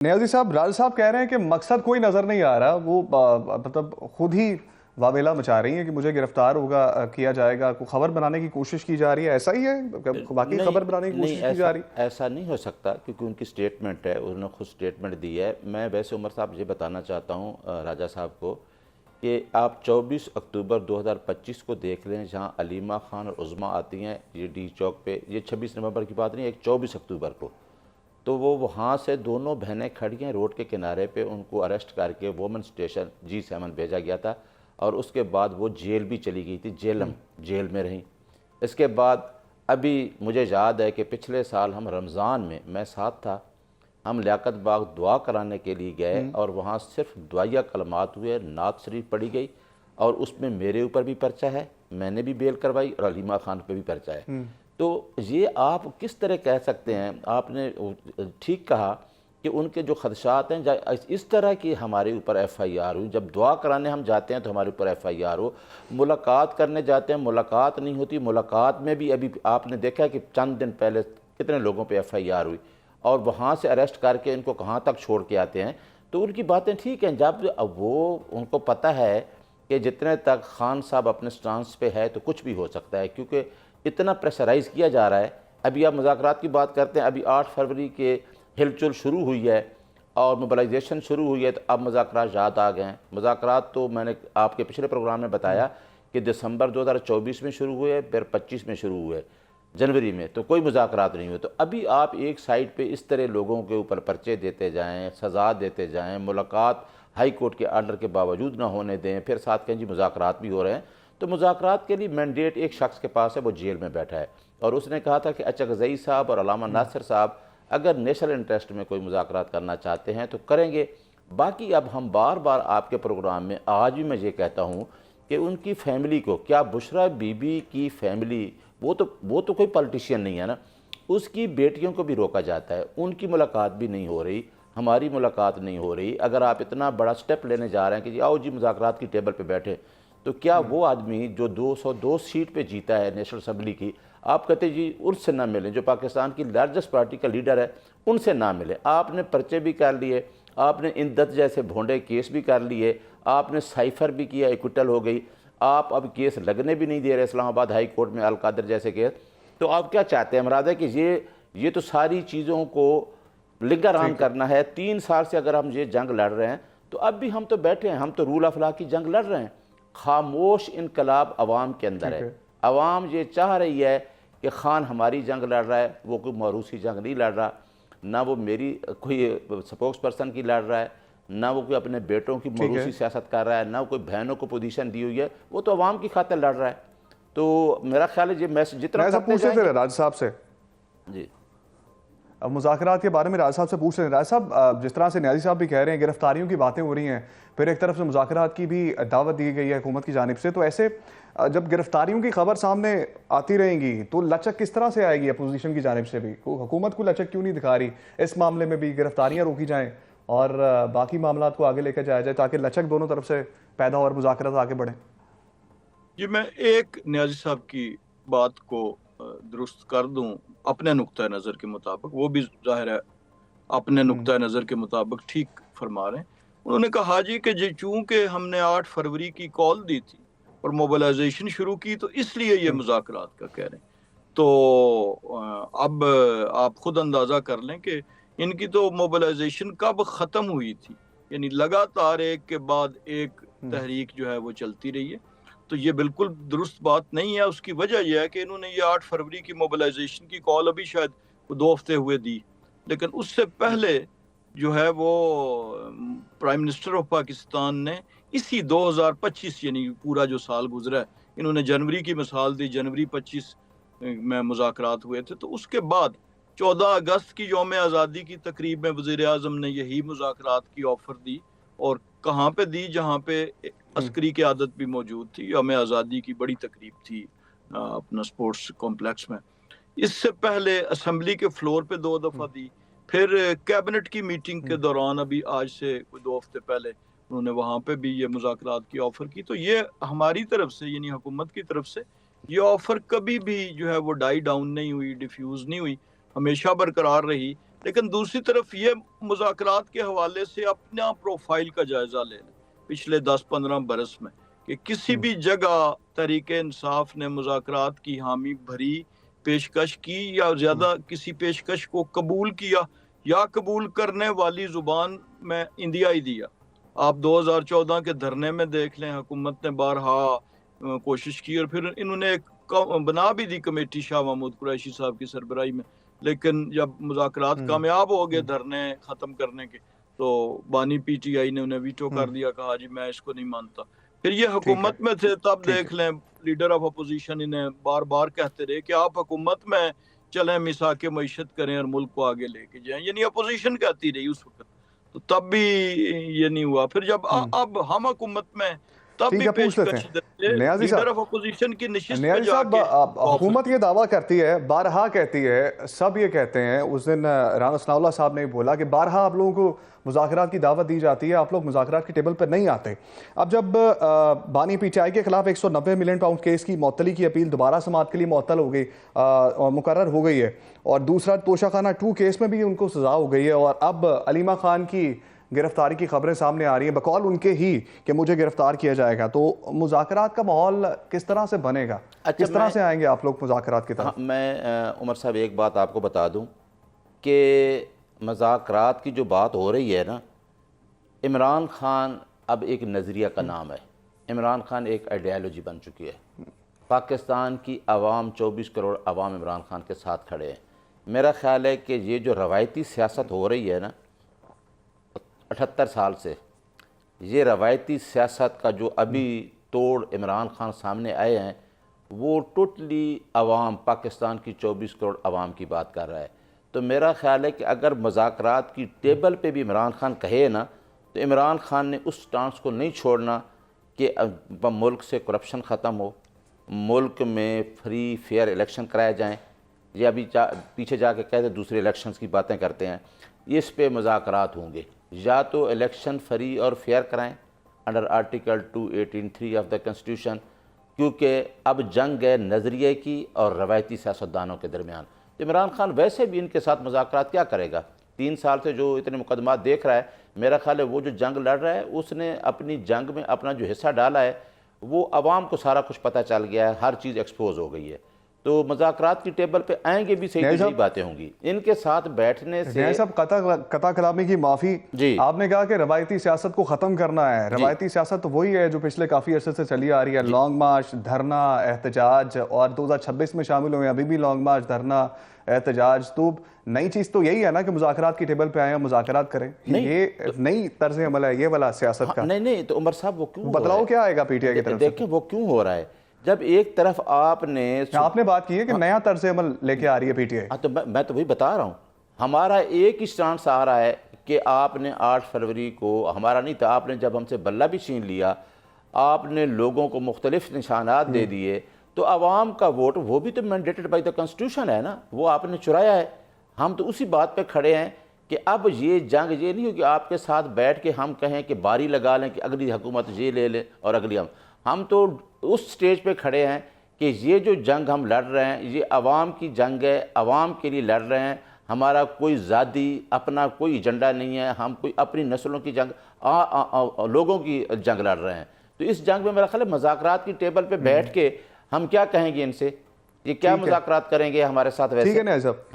نیازی صاحب، راز صاحب کہہ رہے ہیں کہ مقصد کوئی نظر نہیں آ رہا، وہ مطلب خود ہی واویلا مچا رہی ہیں کہ مجھے گرفتار ہوگا، کیا جائے گا، کوئی خبر بنانے کی کوشش کی جا رہی ہے، ایسا ہی ہے؟ واقعی نہیں خبر بنانے کی نہیں، کوشش کی ایسا جا رہی ایسا نہیں ہو سکتا، کیونکہ ان کی سٹیٹمنٹ ہے، انہوں نے خود سٹیٹمنٹ دی ہے۔ میں ویسے عمر صاحب یہ بتانا چاہتا ہوں راجہ صاحب کو کہ آپ 24 اکتوبر 2025 کو دیکھ لیں، جہاں علیمہ خان اور عظمیٰ آتی ہیں یہ ڈی چوک پہ، یہ 26 نومبر کی بات نہیں، ایک 24 اکتوبر کو، تو وہ وہاں سے دونوں بہنیں کھڑی ہیں روڈ کے کنارے پہ، ان کو اریسٹ کر کے وومن اسٹیشن G7 بھیجا گیا تھا، اور اس کے بعد وہ جیل بھی چلی گئی تھی، جیل میں رہیں۔ اس کے بعد ابھی مجھے یاد ہے کہ پچھلے سال ہم رمضان میں ساتھ تھا، ہم لیاقت باغ دعا کرانے کے لیے گئے، اور وہاں صرف دعائیہ کلمات ہوئے، نعت شریف پڑھی گئی، اور اس میں میرے اوپر بھی پرچہ ہے، میں نے بھی بیل کروائی، اور علیمہ خان پہ بھی پرچہ ہے۔ تو یہ آپ کس طرح کہہ سکتے ہیں؟ آپ نے ٹھیک کہا کہ ان کے جو خدشات ہیں، اس طرح کی ہمارے اوپر ایف آئی آر ہوئی، جب دعا کرانے ہم جاتے ہیں تو ہمارے اوپر ایف آئی آر ہو، ملاقات کرنے جاتے ہیں ملاقات نہیں ہوتی، ملاقات میں بھی ابھی آپ نے دیکھا کہ چند دن پہلے کتنے لوگوں پہ ایف آئی آر ہوئی، اور وہاں سے اریسٹ کر کے ان کو کہاں تک چھوڑ کے آتے ہیں۔ تو ان کی باتیں ٹھیک ہیں، جب وہ ان کو پتہ ہے کہ جتنے تک خان صاحب اپنے سٹانس پہ ہے تو کچھ بھی ہو سکتا ہے، کیونکہ اتنا پریشرائز کیا جا رہا ہے۔ ابھی آپ مذاکرات کی بات کرتے ہیں، ابھی 8 فروری کے ہلچل شروع ہوئی ہے اور موبلائزیشن شروع ہوئی ہے، تو اب مذاکرات یاد آ گئے ہیں۔ مذاکرات تو میں نے آپ کے پچھلے پروگرام میں بتایا کہ دسمبر 2024 میں شروع ہوئے، پھر 25 میں شروع ہوئے، جنوری میں، تو کوئی مذاکرات نہیں ہوئے۔ تو ابھی آپ ایک سائٹ پہ اس طرح لوگوں کے اوپر پرچے دیتے جائیں، سزا دیتے جائیں، ملاقات ہائی کورٹ کے آرڈر کے باوجود نہ ہونے دیں، پھر ساتھ کہیں جی مذاکرات بھی ہو رہے ہیں، تو مذاکرات کے لیے مینڈیٹ ایک شخص کے پاس ہے، وہ جیل میں بیٹھا ہے، اور اس نے کہا تھا کہ اچکزئی صاحب اور علامہ ناصر صاحب اگر نیشنل انٹرسٹ میں کوئی مذاکرات کرنا چاہتے ہیں تو کریں گے۔ باقی اب ہم بار بار آپ کے پروگرام میں آج بھی میں یہ کہتا ہوں کہ ان کی فیملی کو، کیا بشرا بی بی کی فیملی، وہ تو کوئی پالیٹیشین نہیں ہے نا، اس کی بیٹیوں کو بھی روکا جاتا ہے، ان کی ملاقات بھی نہیں ہو رہی، ہماری ملاقات نہیں ہو رہی۔ اگر آپ اتنا بڑا سٹیپ لینے جا رہے ہیں کہ جی آؤ جی مذاکرات کی ٹیبل پہ بیٹھے، تو کیا وہ آدمی جو 202 سیٹ پہ جیتا ہے نیشنل اسمبلی کی، آپ کہتے جی ان سے نہ ملیں، جو پاکستان کی لارجسٹ پارٹی کا لیڈر ہے ان سے نہ ملیں؟ آپ نے پرچے بھی کر لیے، آپ نے اندت جیسے بھونڈے کیس بھی کر لیے، آپ نے سائفر بھی کیا، ایکوٹل ہو گئی، آپ اب کیس لگنے بھی نہیں دے رہے اسلام آباد ہائی کورٹ میں القادر جیسے کیس، تو آپ کیا چاہتے ہیں؟ مراد ہے کہ یہ تو ساری چیزوں کو لنگر آن ٹھیک ہے، کرنا ہے۔ 3 سال سے اگر ہم یہ جنگ لڑ رہے ہیں تو اب بھی ہم تو بیٹھے ہیں، ہم تو رول آف لا کی جنگ لڑ رہے ہیں۔ خاموش انقلاب عوام کے اندر ٹھیک ہے، ہے۔ عوام یہ چاہ رہی ہے کہ خان ہماری جنگ لڑ رہا ہے، وہ کوئی موروثی جنگ نہیں لڑ رہا، نہ وہ میری کوئی سپوکس پرسن کی لڑ رہا ہے، نہ وہ کوئی اپنے بیٹوں کی ٹھیک ہے، موروثی سیاست کر رہا ہے، نہ وہ کوئی بہنوں کو پوزیشن دی ہوئی ہے، وہ تو عوام کی خاطر لڑ رہا ہے۔ تو میرا خیال ہے یہ میسج جتنا نیازی صاحب کرتے پوچھ لیتے جائیں گے۔ رہے راج صاحب سے، جی اب مذاکرات کے بارے میں راج صاحب سے پوچھ رہے ہیں۔ راج صاحب، جس طرح سے نیازی صاحب بھی کہہ رہے ہیں گرفتاریوں کی باتیں ہو رہی ہیں، پھر ایک طرف سے مذاکرات کی بھی دعوت دی گئی ہے حکومت کی جانب سے، تو ایسے جب گرفتاریوں کی خبر سامنے آتی رہیں گی تو لچک کس طرح سے آئے گی اپوزیشن کی جانب سے بھی؟ حکومت کو لچک کیوں نہیں دکھا رہی اس معاملے میں بھی، گرفتاریاں روکی جائیں اور باقی معاملات کو آگے لے کے جایا جائے تاکہ لچک دونوں طرف سے پیدا ہو اور مذاکرات آگے بڑھیں؟ جی میں ایک نیازی صاحب کی بات کو درست کر دوں اپنے نقطۂ نظر کے مطابق، وہ بھی ظاہر ہے اپنے نقطۂ نظر کے مطابق ٹھیک فرما رہے ہیں۔ انہوں نے کہا جی کہ چونکہ ہم نے 8 فروری کی کال دی تھی اور موبلائزیشن شروع کی تو اس لیے یہ مذاکرات کا کہہ رہے ہیں۔ تو اب آپ خود اندازہ کر لیں کہ ان کی تو موبلائزیشن کب ختم ہوئی تھی، یعنی لگاتار ایک کے بعد ایک تحریک جو ہے وہ چلتی رہی ہے، تو یہ بالکل درست بات نہیں ہے۔ اس کی وجہ یہ ہے کہ انہوں نے یہ 8 فروری کی موبلائزیشن کی کال ابھی شاید 2 ہفتے ہوئے دی، لیکن اس سے پہلے جو ہے وہ پرائم منسٹر آف پاکستان نے اسی 2025 یعنی پورا جو سال گزرا ہے، انہوں نے جنوری کی مثال دی، جنوری 25 میں مذاکرات ہوئے تھے، تو اس کے بعد 14 اگست کی یوم آزادی کی تقریب میں وزیر اعظم نے یہی مذاکرات کی آفر دی، اور کہاں پہ دی؟ جہاں پہ عسکری قیادت بھی موجود تھی، یوم آزادی کی بڑی تقریب تھی اپنا سپورٹس کمپلیکس میں۔ اس سے پہلے اسمبلی کے فلور پہ 2 دفعہ دی، پھر کیبنٹ کی میٹنگ کے دوران ابھی آج سے کوئی 2 ہفتے پہلے انہوں نے وہاں پہ بھی یہ مذاکرات کی آفر کی۔ تو یہ ہماری طرف سے یعنی حکومت کی طرف سے یہ آفر کبھی بھی جو ہے وہ ڈائی ڈاؤن نہیں ہوئی، ڈیفیوز نہیں ہوئی، ہمیشہ برقرار رہی لیکن دوسری طرف یہ مذاکرات کے حوالے سے اپنا پروفائل کا جائزہ لے لیں پچھلے 10-15 برس میں کہ کسی بھی جگہ تحریک انصاف نے مذاکرات کی حامی بھری، پیشکش کی، یا زیادہ کسی پیشکش کو قبول کیا، یا قبول کرنے والی زبان میں انڈیا ہی دیا۔ آپ 2014 کے دھرنے میں دیکھ لیں، حکومت نے بارہا کوشش کی، اور پھر انہوں نے ایک بنا بھی دی کمیٹی شاہ محمود قریشی صاحب کی سربراہی میں، لیکن جب مذاکرات کامیاب ہو گئے دھرنے ختم کرنے کے، تو بانی پی ٹی آئی نے انہیں ویٹو کر دیا، کہا جی میں اس کو نہیں مانتا۔ پھر یہ حکومت میں تھے، تب دیکھ لیں لیڈر آف اپوزیشن انہیں بار بار کہتے رہے کہ آپ حکومت میں چلیں، مساک معیشت کریں اور ملک کو آگے لے کے جائیں، یعنی اپوزیشن کہتی رہی اس وقت، تو تب بھی یہ نہیں ہوا۔ پھر جب اب ہم حکومت میں، تب بھی پوچھ لیتے پیشکش ہیں نیازی لیڈر صاحب، آف اپوزیشن کی نشست پہ نیازی جا صاحب، کے حکومت یہ دعویٰ کرتی ہے، بارہا کہتی ہے، سب یہ کہتے ہیں، اس دن رانا ثناء اللہ صاحب نے بولا کہ بارہا آپ لوگوں کو مذاکرات کی دعوت دی جاتی ہے، آپ لوگ مذاکرات کی ٹیبل پر نہیں آتے۔ اب جب بانی پی ٹی آئی کے خلاف 190 ملین پاؤنڈ کیس کی معطلی کی اپیل دوبارہ سماعت کے لیے معطل ہو گئی، مقرر ہو گئی ہے، اور دوسرا توشہ خانہ 2 کیس میں بھی ان کو سزا ہو گئی ہے، اور اب علیمہ خان کی گرفتاری کی خبریں سامنے آ رہی ہیں، بقول ان کے ہی کہ مجھے گرفتار کیا جائے گا، تو مذاکرات کا ماحول کس طرح سے بنے گا؟ کس طرح سے آئیں گے آپ لوگ مذاکرات کی طرف؟ میں عمر صاحب ایک بات آپ کو بتا دوں کہ مذاکرات کی جو بات ہو رہی ہے نا، عمران خان اب ایک نظریہ کا نام ہے، عمران خان ایک آئیڈیالوجی بن چکی ہے۔ پاکستان کی عوام، 24 کروڑ عوام عمران خان کے ساتھ کھڑے ہیں۔ میرا خیال ہے کہ یہ جو روایتی سیاست ہو رہی ہے نا 78 سال سے، یہ روایتی سیاست کا جو ابھی توڑ عمران خان سامنے آئے ہیں، وہ ٹوٹلی عوام، پاکستان کی 24 کروڑ عوام کی بات کر رہا ہے۔ تو میرا خیال ہے کہ اگر مذاکرات کی ٹیبل پہ بھی عمران خان کہے نا، تو عمران خان نے اس سٹانس کو نہیں چھوڑنا کہ ملک سے کرپشن ختم ہو، ملک میں فری فیئر الیکشن کرائے جائیں، یہ ابھی پیچھے جا کے کہتے دوسرے الیکشنز کی باتیں کرتے ہیں، اس پہ مذاکرات ہوں گے۔ یا تو الیکشن فری اور فیئر کرائیں under article 218(3) of the constitution, کیونکہ اب جنگ ہے نظریے کی اور روایتی سیاستدانوں کے درمیان۔ عمران خان ویسے بھی ان کے ساتھ مذاکرات کیا کرے گا؟ 3 سال سے جو اتنے مقدمات دیکھ رہا ہے، میرا خیال ہے وہ جو جنگ لڑ رہا ہے، اس نے اپنی جنگ میں اپنا جو حصہ ڈالا ہے، وہ عوام کو سارا کچھ پتہ چل گیا ہے، ہر چیز ایکسپوز ہو گئی ہے۔ تو مذاکرات کی ٹیبل پہ آئیں گے بھی صحیح باتیں ہوں گی، ان کے ساتھ بیٹھنے سے۔ صاحب قطع کلامی کی معافی، آپ نے کہا کہ روایتی سیاست کو ختم کرنا ہے۔ روایتی سیاست وہی ہے جو پچھلے کافی عرصے سے چلی آ رہی ہے، لانگ مارچ، دھرنا، احتجاج، اور 2026 میں شامل ہوئے، ابھی بھی لانگ مارچ، دھرنا، احتجاج۔ تو نئی چیز تو یہی ہے نا کہ مذاکرات کی ٹیبل پہ آئیں اور مذاکرات کریں، یہ نئی طرز عمل ہے یہ والا سیاست کا؟ نہیں، تو عمر صاحب وہ کیوں بدلاؤ کیا آئے گا پی ٹی آئی کی طرف سے؟ دیکھیں وہ کیوں ہو رہا ہے، جب ایک طرف آپ نے بات کی ہے کہ نیا طرز عمل لے کے آ رہی ہے پی ٹی آئی، تو میں تو وہی بتا رہا ہوں، ہمارا ایک ہی سٹانس آ رہا ہے کہ آپ نے 8 فروری کو، ہمارا نہیں تھا، آپ نے جب ہم سے بلہ بھی چھین لیا، آپ نے لوگوں کو مختلف نشانات دے دیے، تو عوام کا ووٹ وہ بھی تو مینڈیٹڈ بائی دا کنسٹیٹیوشن ہے نا، وہ آپ نے چرایا ہے۔ ہم تو اسی بات پہ کھڑے ہیں کہ اب یہ جنگ یہ نہیں ہو کہ آپ کے ساتھ بیٹھ کے ہم کہیں کہ باری لگا لیں کہ اگلی حکومت یہ لے لے اور اگلی ہم تو اس سٹیج پہ کھڑے ہیں کہ یہ جو جنگ ہم لڑ رہے ہیں، یہ عوام کی جنگ ہے، عوام کے لیے لڑ رہے ہیں، ہمارا کوئی ذاتی اپنا کوئی ایجنڈا نہیں ہے، ہم کوئی اپنی نسلوں کی جنگ، لوگوں کی جنگ لڑ رہے ہیں۔ تو اس جنگ میں میرا خیال ہے مذاکرات کی ٹیبل پہ بیٹھ کے ہم کیا کہیں گے ان سے، یہ کیا مذاکرات کریں گے ہمارے ساتھ ویسے؟ ٹھیک ہے نا صاحب۔